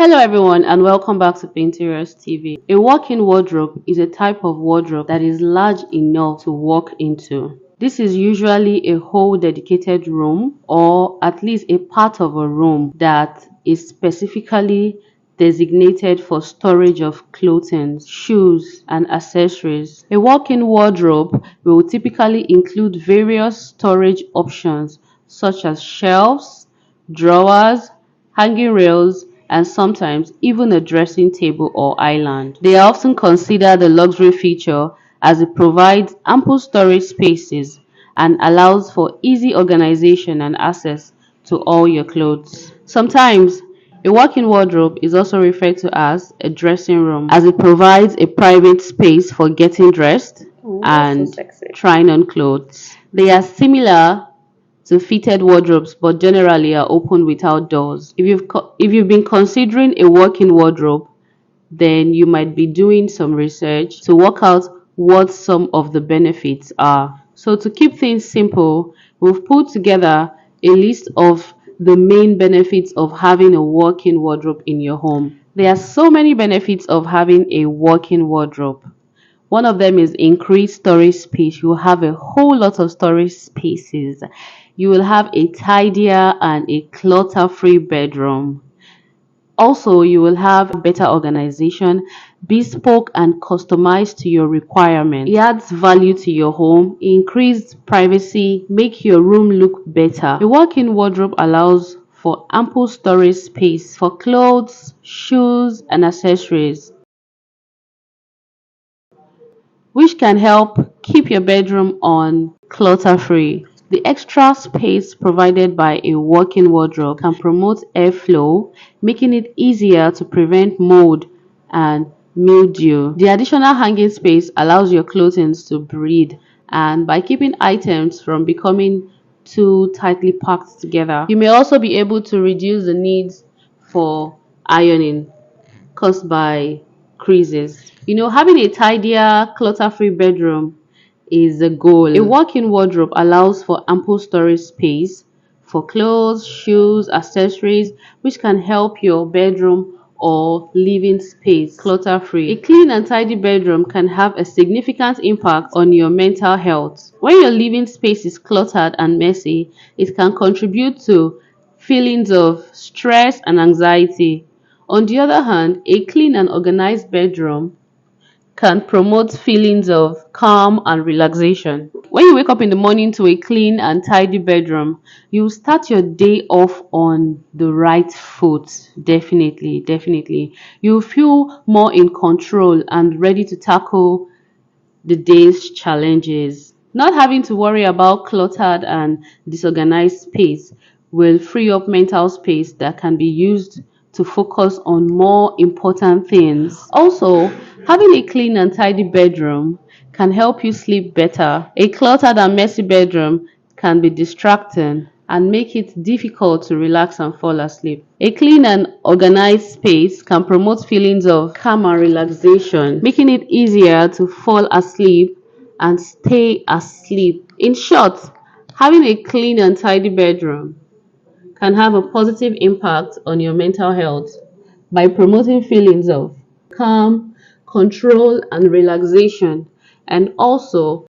Hello everyone and welcome back to Pinterest TV. A walk-in wardrobe is a type of wardrobe that is large enough to walk into. This is usually a whole dedicated room or at least a part of a room that is specifically designated for storage of clothing, shoes, and accessories. A walk-in wardrobe will typically include various storage options such as shelves, drawers, hanging rails, and sometimes even a dressing table or island. They are often considered a luxury feature as it provides ample storage spaces and allows for easy organization and access to all your clothes. Sometimes, a walk-in wardrobe is also referred to as a dressing room, as it provides a private space for getting dressed and trying on clothes. They are similar to fitted wardrobes but generally are open without doors. If you've been considering a walk-in wardrobe, then you might be doing some research to work out what some of the benefits are. So to keep things simple, we've put together a list of the main benefits of having a walk-in wardrobe in your home. There are so many benefits of having a walk-in wardrobe. One of them is increased storage space. You will have a whole lot of storage spaces. You will have a tidier and a clutter-free bedroom. Also, you will have better organization, bespoke and customized to your requirements. It adds value to your home, increased privacy, make your room look better. A walk-in wardrobe allows for ample storage space for clothes, shoes, and accessories, which can help keep your bedroom on clutter-free. The extra space provided by a walk-in wardrobe can promote airflow, making it easier to prevent mold and mildew. The additional hanging space allows your clothing to breathe, and by keeping items from becoming too tightly packed together, you may also be able to reduce the needs for ironing caused by creases. Having a tidier, clutter-free bedroom is the goal. A walk-in wardrobe allows for ample storage space for clothes, shoes, accessories, which can help your bedroom or living space clutter-free. A clean and tidy bedroom can have a significant impact on your mental health. When your living space is cluttered and messy, it can contribute to feelings of stress and anxiety. On the other hand, a clean and organized bedroom can promote feelings of calm and relaxation. When you wake up in the morning to a clean and tidy bedroom, you start your day off on the right foot. Definitely. You feel more in control and ready to tackle the day's challenges. Not having to worry about cluttered and disorganized space will free up mental space that can be used to focus on more important things. Also, having a clean and tidy bedroom can help you sleep better. A cluttered and messy bedroom can be distracting and make it difficult to relax and fall asleep. A clean and organized space can promote feelings of calm and relaxation, making it easier to fall asleep and stay asleep. In short, having a clean and tidy bedroom can have a positive impact on your mental health by promoting feelings of calm, control, and relaxation, and also